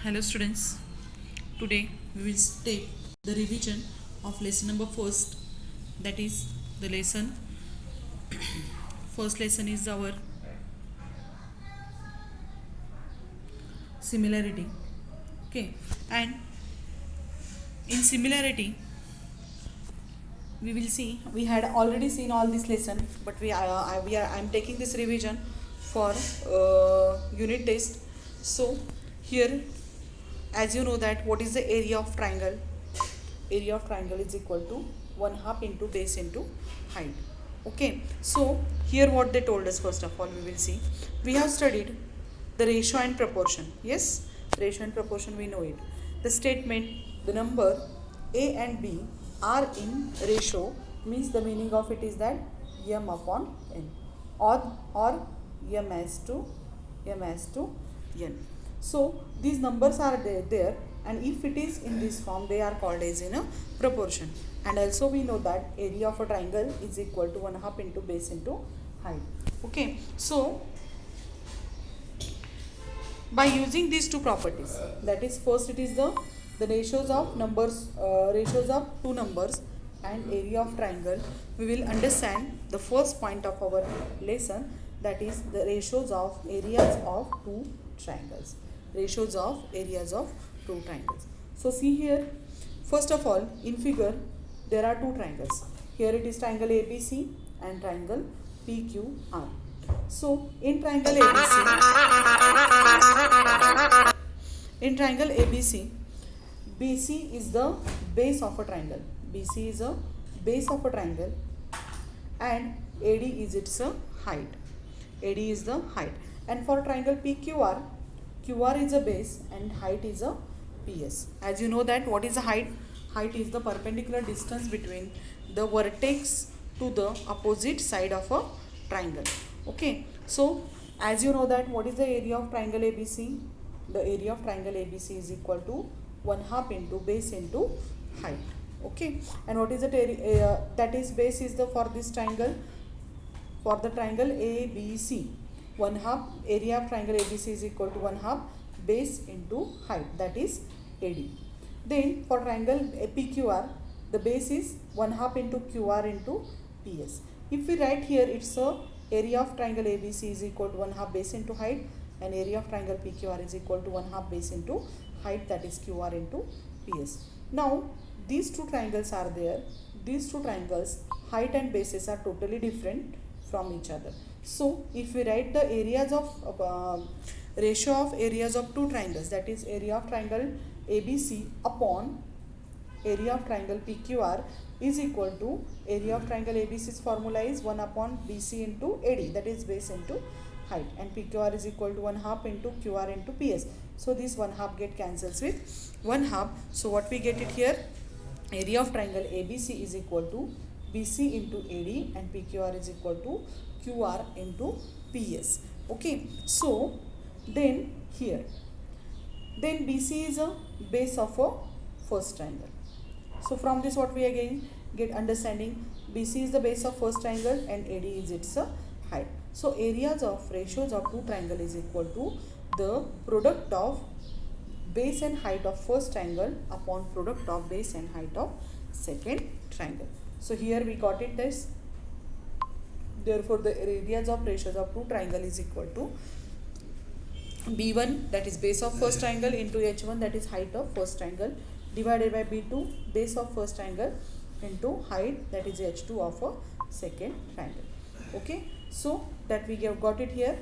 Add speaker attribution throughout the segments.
Speaker 1: Hello students, today we will take the revision of lesson number first, that is the lesson. First lesson is our similarity. Okay, and in similarity we will see, we had already seen all this lesson, but I'm taking this revision for unit test. So here, as you know that what is the area of triangle? Area of triangle is equal to 1 half into base into height. Okay, so here what they told us, first of all we will see, we have studied the ratio and proportion. Yes, ratio and proportion, we know it. The statement, the number a and b are in ratio, means the meaning of it is that m upon n, or m as to n. So these numbers are there, and if it is in this form, they are called as in a proportion. And also we know that area of a triangle is equal to 1 half into base into height. Okay, so by using these two properties, that is, first it is the ratios of numbers, ratios of two numbers and area of triangle, we will understand the first point of our lesson, that is the ratios of areas of two triangles. Ratios of areas of two triangles. So see here, first of all, in figure there are two triangles. Here it is triangle ABC and triangle PQR. So in triangle ABC, BC is the base of a triangle. BC is a base of a triangle, and AD is its height. AD is the height. And for triangle PQR, QR is a base and height is a PS. As you know that what is the height? Height is the perpendicular distance between the vertex to the opposite side of a triangle. Okay, so as you know that what is the area of triangle ABC? The area of triangle ABC is equal to 1 half into base into height. Okay, and what is the area? That is, base is the, for this triangle, for the triangle ABC, 1 half, area of triangle ABC is equal to 1 half base into height, that is AD. Then for triangle PQR, the base is 1 half into QR into PS. If we write here, it's a area of triangle ABC is equal to 1 half base into height, and area of triangle PQR is equal to 1 half base into height, that is QR into PS. Now these two triangles are there. These two triangles, height and bases are totally different from each other. So if we write the areas of ratio of areas of two triangles, that is area of triangle ABC upon area of triangle PQR is equal to, area of triangle ABC's formula is 1 upon BC into AD, that is base into height, and PQR is equal to 1 half into QR into PS. So this 1 half get cancels with 1 half. So what we get it here, area of triangle ABC is equal to BC into AD, and PQR is equal to QR into PS. Okay, so then here, then BC is a base of a first triangle. So from this what we again get understanding, BC is the base of first triangle and AD is its height. So areas of ratios of two triangle is equal to the product of base and height of first triangle upon product of base and height of second triangle. So here we got it this. Therefore the areas of ratios of two triangle is equal to B1, that is base of first triangle, into H1, that is height of first triangle, divided by B2, base of first triangle, into height, that is H2 of a second triangle. Okay, so that we have got it here.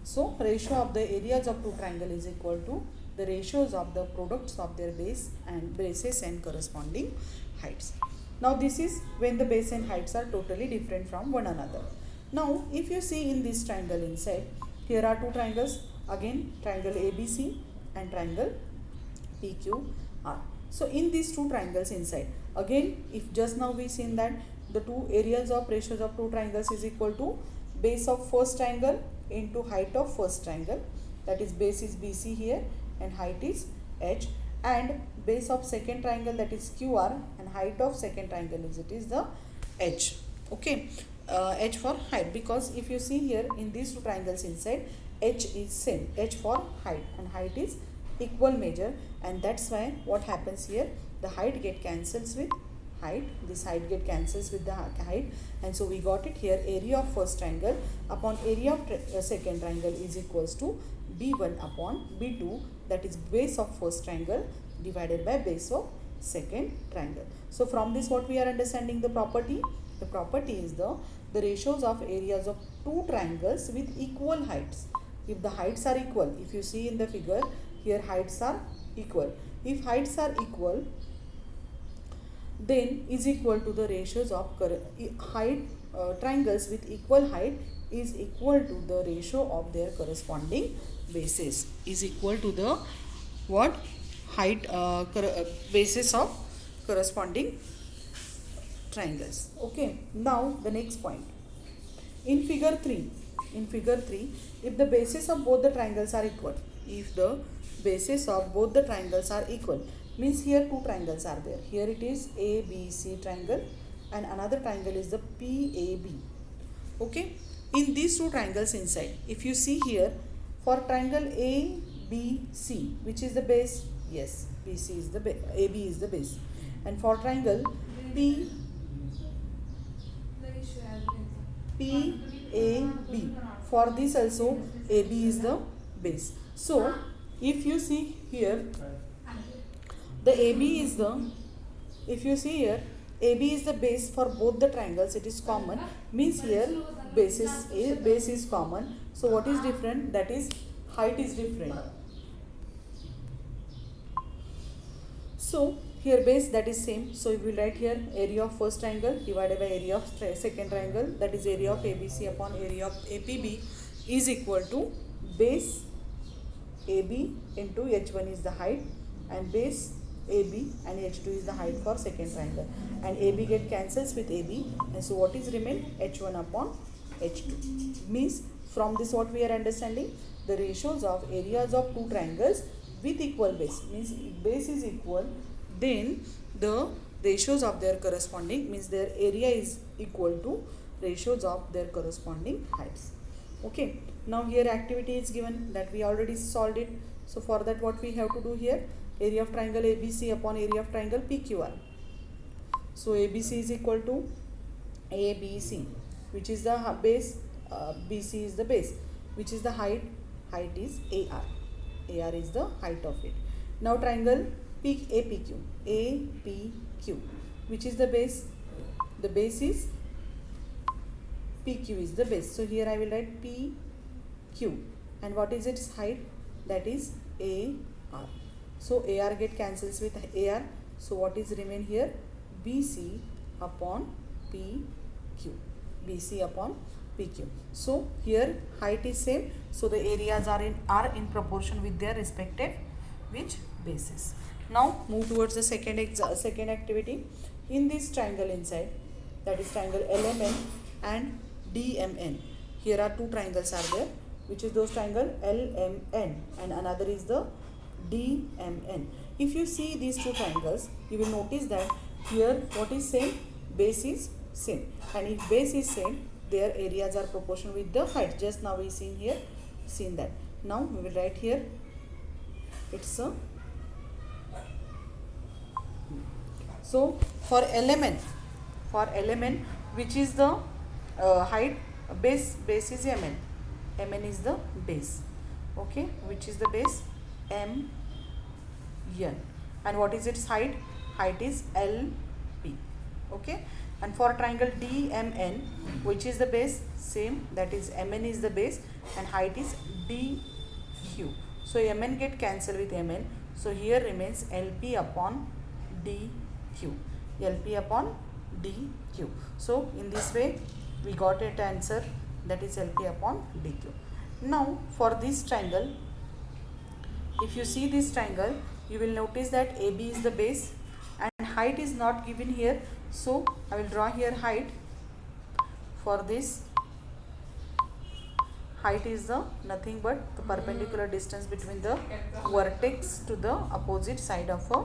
Speaker 1: So ratio of the areas of two triangle is equal to the ratios of the products of their base and bases and corresponding heights. Now this is when the base and heights are totally different from one another. Now if you see in this triangle inside, here are two triangles, again triangle ABC and triangle PQR. So in these two triangles inside, again if just now we seen that the two areas of ratios of two triangles is equal to base of first triangle into height of first triangle, that is base is BC here and height is H, and base of second triangle, that is QR, and height of second triangle is, it is the H. Okay, H for height, because if you see here in these two triangles inside, H is same, H for height and height is equal measure, and that's why what happens here, the height get cancels with height, this height get cancels with the height, and so we got it here, area of first triangle upon area of second triangle is equals to b1 upon b2, that is base of first triangle divided by base of second triangle. So from this what we are understanding the property? The property is the ratios of areas of two triangles with equal heights. If the heights are equal, if you see in the figure here, heights are equal. If heights are equal, then is equal to the ratios of height, triangles with equal height is equal to the ratio of their corresponding bases, is equal to the what? Height basis of corresponding triangles. Okay, now the next point. In figure 3, if the bases of both the triangles are equal, if the bases of both the triangles are equal, means here two triangles are there. Here it is ABC triangle and another triangle is the PAB. Okay, in these two triangles inside, if you see here, for triangle ABC, which is the base? Yes, BC is the base, AB is the base. And for triangle PAB, for this also AB is the base. So if you see here, the AB is the, if you see here, AB is the base for both the triangles, it is common, means here base is common. So what is different? That is height is different. So here base, that is same, so we will write here area of first triangle divided by area of second triangle, that is area of ABC upon area of APB is equal to base AB into H1 is the height and base AB and H2 is the height for second triangle, and AB get cancels with AB, and so what is remain? H1 upon H2. Means from this what we are understanding, the ratios of areas of two triangles with equal base, means base is equal, then the ratios of their corresponding, means their area is equal to ratios of their corresponding heights. Okay, now here activity is given that we already solved it. So for that what we have to do here, area of triangle ABC upon area of triangle PQR. So ABC is equal to ABC, which is the base, BC is the base, which is the height, height is AR, AR is the height of it. Now triangle APQ, APQ, which is the base is PQ is the base. So here I will write PQ, and what is its height? That is AR. So AR get cancels with AR. So what is remain here? BC upon PQ. BC upon PQ. So here height is same. So the areas are in proportion with their respective which bases. Now move towards the second activity. In this triangle inside, that is triangle LMN and DMN. Here are two triangles are there, which is those triangle LMN and another is the DMN. If you see these two triangles, you will notice that here what is same? Base is same, and if base is same, their areas are proportional with the height. Just now we seen that. Now we will write here, it's a, so for element, which is the height, base is MN, MN is the base. Okay, which is the base? MN. And what is its height? Height is LP. Okay, and for triangle DMN, which is the base? Same, that is MN is the base and height is DQ. So MN get cancelled with MN, so here remains LP upon DQ, LP upon DQ. So in this way we got an answer, that is LP upon DQ. Now for this triangle, if you see this triangle, you will notice that AB is the base and height is not given here. So I will draw here height. For this, height is the nothing but the perpendicular distance between the vertex to the opposite side of a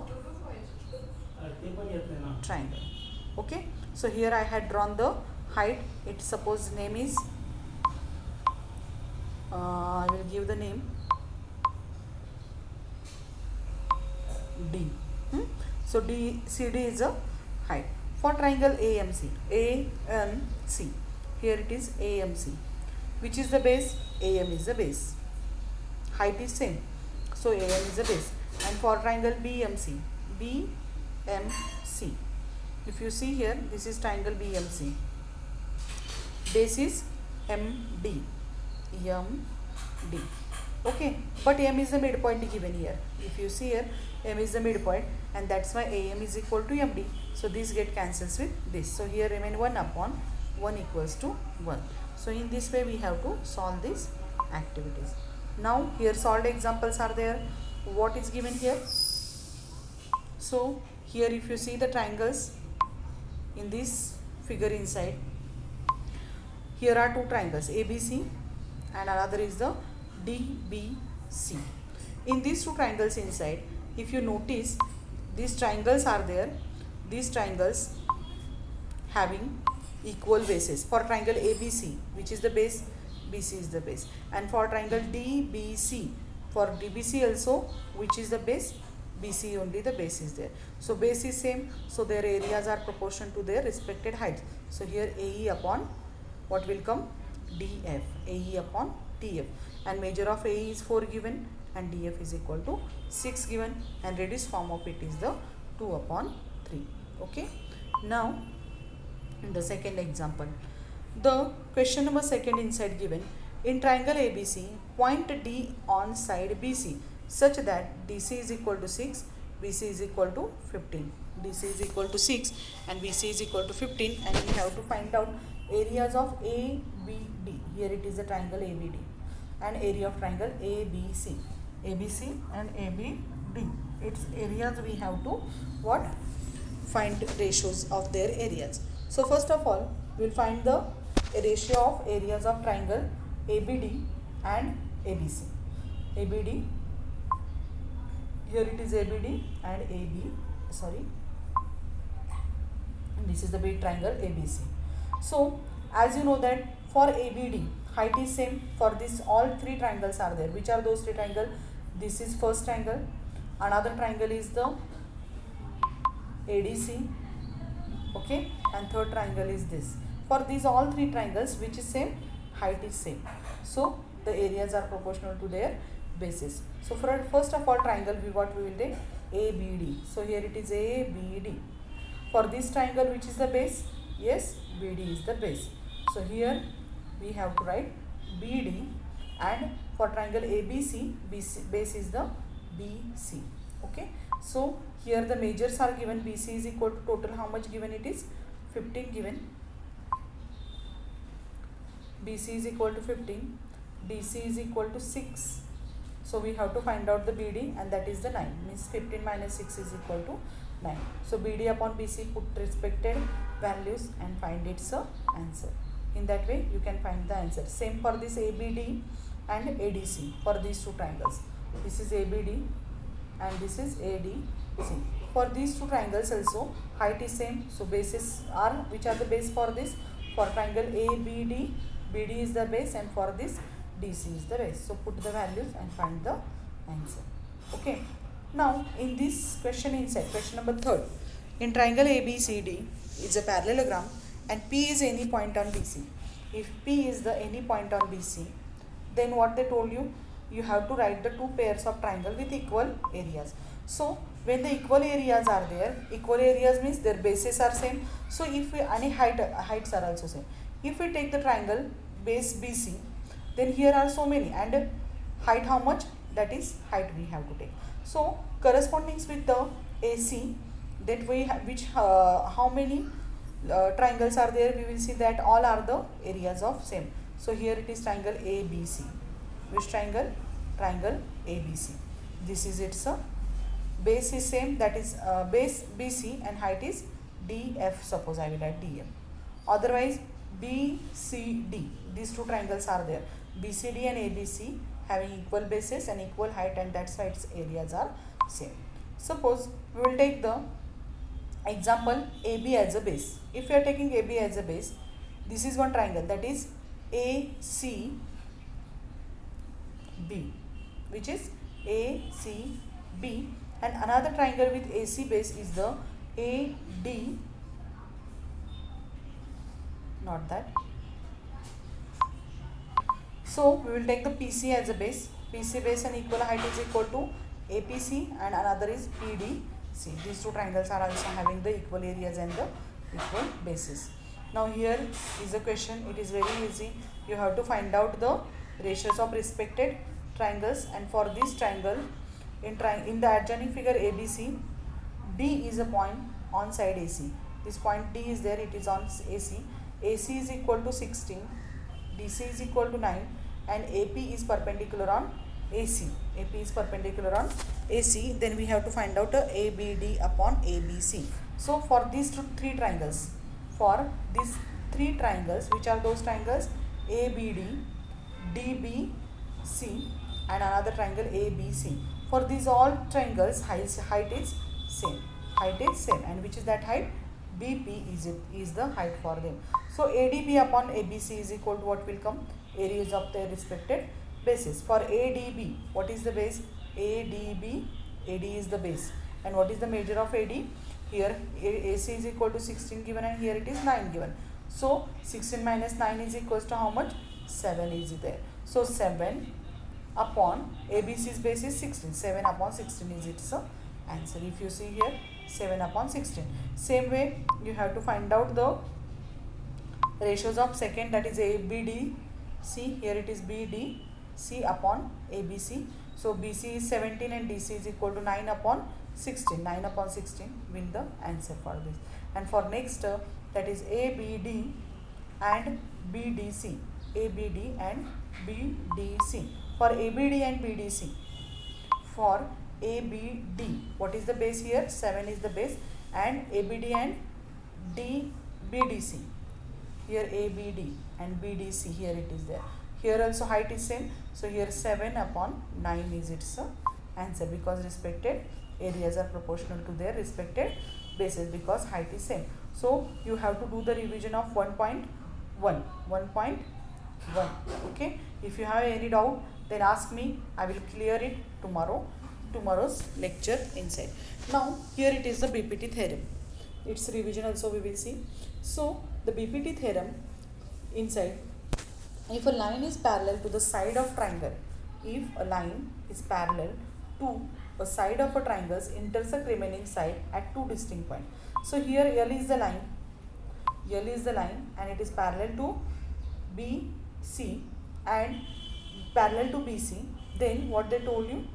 Speaker 1: triangle. Okay, so here I had drawn the height. It suppose name is, I will give the name D. So CD is a height. For triangle AMC, here it is AMC. Which is the base? AM is the base. Height is same. So AM is the base. And for triangle BMC, if you see here, this is triangle BMC. Base is MD. Okay, but M is the midpoint given here. If you see here, M is the midpoint, and that's why AM is equal to MD. So this get cancels with this. So here remain 1 upon 1 equals to 1. So in this way we have to solve these activities. Now here solved examples are there. What is given here? So here if you see the triangles in this figure inside, here are two triangles ABC and another is the DBC. In these two triangles inside, if you notice, these triangles are there. These triangles having equal bases. For triangle ABC, which is the base, BC is the base. And for triangle DBC, for DBC also, which is the base, BC only the base is there. So base is same, so their areas are proportional to their respected heights. So here AE upon what will come? DF. AE upon DF. And measure of AE is 4 given and DF is equal to 6 given, and reduced form of it is the 2 upon 3. Okay. Now in the second example, the question number second inside given, in triangle ABC, point D on side BC such that DC is equal to 6, BC is equal to 15. DC is equal to 6 and BC is equal to 15, and we have to find out areas of ABD. Here it is a triangle ABD, and area of triangle ABC. ABC and ABD. Its areas we have to what? Find ratios of their areas. So first of all, we will find the ratio of areas of triangle ABD and ABC. ABD, here it is ABD and this is the big triangle ABC. So as you know that for ABD, height is same. For this all three triangles are there. Which are those three triangles? This is first triangle, another triangle is the ADC, okay, and third triangle is this. For these all three triangles, which is same, height is same. So the areas are proportional to their bases. So for first of all triangle, we will take ABD. So here it is ABD. For this triangle, which is the base? Yes, BD is the base. So here we have to write BD, and for triangle ABC, base is the BC. Okay. So here the measures are given. BC is equal to total how much given? It is 15 given. BC is equal to 15. DC is equal to 6. So we have to find out the BD, and that is the 9. Means 15 minus 6 is equal to 9. So BD upon BC, put respected values and find its answer. In that way you can find the answer. Same for this ABD and ADC, for these two triangles. This is ABD and this is ADC. For these two triangles also height is same. So bases are, which are the base for this? For triangle ABD, BD is the base, and for this DC is the base. So put the values and find the answer. Okay. Now in this question inside, question number 3, in triangle ABCD is a parallelogram and P is any point on BC. If P is the any point on BC, then what they told you, you have to write the two pairs of triangle with equal areas. So when the equal areas are there, equal areas means their bases are same. So if we, any heights are also same. If we take the triangle base BC, then here are so many, and height how much? That is height we have to take. So corresponding with the AC, that we have how many triangles are there, we will see that all are the areas of same. So here it is triangle ABC. Which triangle? Triangle ABC. This is its base is same, that is base BC, and height is DF. Suppose I will write DF. Otherwise BCD, these two triangles are there. BCD and ABC having equal bases and equal height, and that's why its areas are same. Suppose we will take the example AB as a base. If we are taking AB as a base, this is one triangle, that is ACB, which is ACB, and another triangle with AC base is the AD, not that. So we will take the PC as a base. PC base and equal height is equal to APC, and another is PDC. These two triangles are also having the equal areas and the equal bases. Now here is a question. It is very easy. You have to find out the ratios of respected triangles, and for this triangle in the adjoining figure ABC, D is a point on side AC. This point D is there, it is on AC. AC is equal to 16, DC is equal to 9, and AP is perpendicular on AC. AP is perpendicular on AC. Then we have to find out ABD upon ABC. So for these three triangles, which are those triangles? ABD, DBC, and another triangle ABC. For these all triangles, height is same. And which is that height? BP is the height for them. So ADB upon ABC is equal to what will come? Areas of their respected bases. For ADB, what is the base? ADB, AD is the base. And what is the measure of AD? Here AC is equal to 16 given, and here it is 9 given. So 16 minus 9 is equals to how much? 7 is there. So 7 upon ABC's base is 16. 7 upon 16 is its answer. If you see here, 7 upon 16. Same way, you have to find out the ratios of second, that is ABDC. Here it is BDC upon ABC. So BC is 17 and DC is equal to 9 upon 16. 9 upon 16 will the answer for this. And for next, that is ABD and BDC. ABD and BDC. For ABD and BDC, for ABD, what is the base here? 7 is the base. And ABD and BDC, here ABD and BDC, here it is there. Here also height is same. So here 7 upon 9 is its answer, because respected areas are proportional to their respected bases, because height is same. So you have to do the revision of 1.1. Okay. If you have any doubt, then ask me. I will clear it tomorrow's lecture inside. Now here it is the BPT theorem. Its revision also we will see. So the BPT theorem inside, if a line is parallel to the side of triangle, if a line is parallel to a side of a triangle, intersect remaining side at two distinct points. So here L is the line, and it is parallel to BC and parallel to BC. Then what they told you,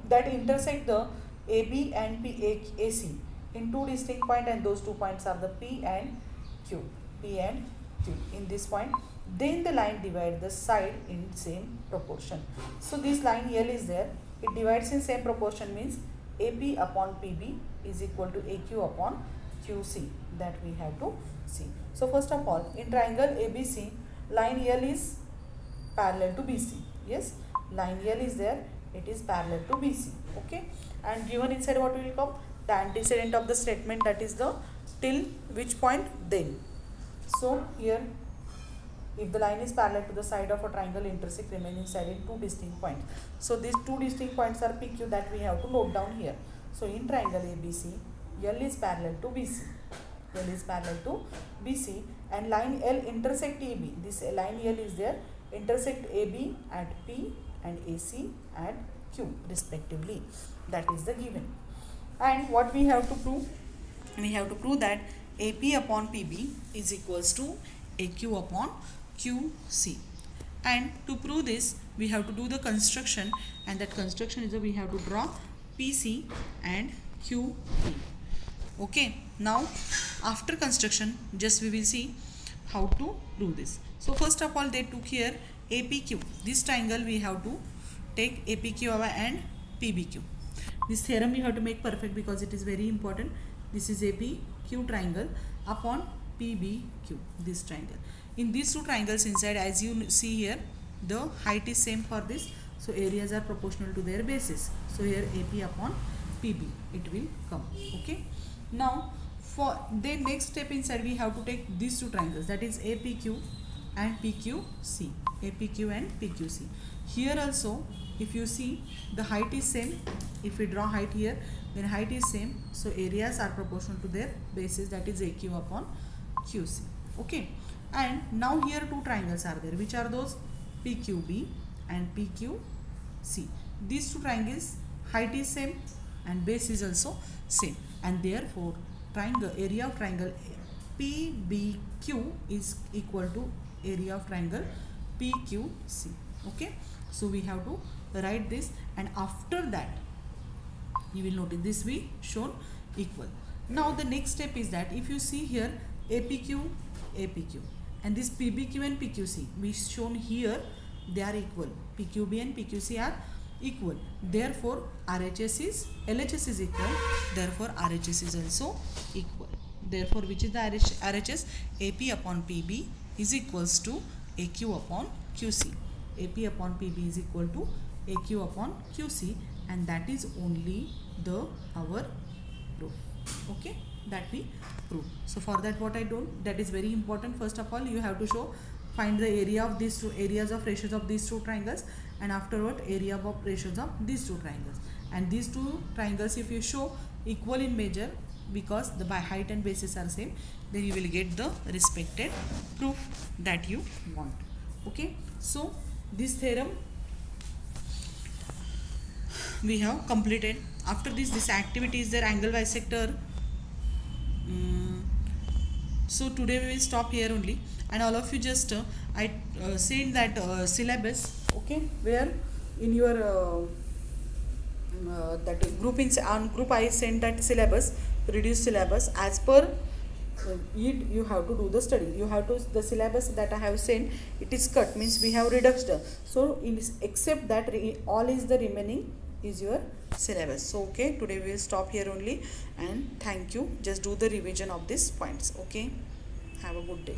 Speaker 1: that intersect the AB and AC in two distinct points, and those 2 points are the P and Q. In this point, then the line divides the side in same proportion. So this line L is there, it divides in same proportion, means AP upon PB is equal to AQ upon QC. That we have to see. So first of all, in triangle ABC, line L is parallel to BC. Yes, line L is there, it is parallel to BC. Okay, and given inside what will come? The antecedent of the statement, that is the till which point then. So here, if the line is parallel to the side of a triangle, intersect remaining side in two distinct points. So these two distinct points are PQ, that we have to note down here. So in triangle ABC, L is parallel to BC. And line L intersect AB. This line L is there, intersect AB at P and AC at Q respectively. That is the given. And what we have to prove? We have to prove that AP upon PB is equals to AQ upon QC. And to prove this, we have to do the construction, and that construction is that we have to draw PC and QP. Okay, now after construction, just we will see how to do this. So first of all, they took here APQ. This triangle we have to take APQ and PBQ. This theorem you have to make perfect, because it is very important. This is APQ triangle upon PBQ, this triangle. In these two triangles inside, as you see here, the height is same for this. So areas are proportional to their bases. So here AP upon PB, it will come. Okay. Now for the next step inside, we have to take these two triangles, that is APQ and PQC. APQ and PQC. Here also, if you see, the height is same. If we draw height here, then height is same. So areas are proportional to their bases, that is AQ upon QC. Okay. And now here two triangles are there. Which are those? PQB and PQC. These two triangles, height is same and base is also same, and therefore triangle area of triangle PBQ is equal to area of triangle PQC. Okay, so we have to write this, and after that you will notice this we shown equal. Now the next step is that if you see here APQ, and this PBQ and PQC we shown here, they are equal. PQB and PQC are equal. Therefore LHS is equal. Therefore RHS is also equal. Therefore which is the RHS? AP upon PB is equals to AQ upon QC. AP upon PB is equal to AQ upon QC, and that is only our proof. Okay, that we prove. So for that, what I do, that is very important. First of all, you have to find the area of these two areas of ratios of these two triangles, and afterward area of ratios of these two triangles. And these two triangles, if you show equal in measure, because the by height and bases are same, then you will get the respected proof that you want. Okay, so this theorem we have completed. After this activity is their angle bisector. So today we will stop here only, and all of you just I send that syllabus, okay, where in your that group on group I send that syllabus, reduced syllabus. As per it, you have to do the study. You have to, the syllabus that I have sent, it is cut, means we have reduced. So except that all is the remaining is your syllabus. So okay, today we will stop here only, and thank you. Just do the revision of these points. Okay, have a good day.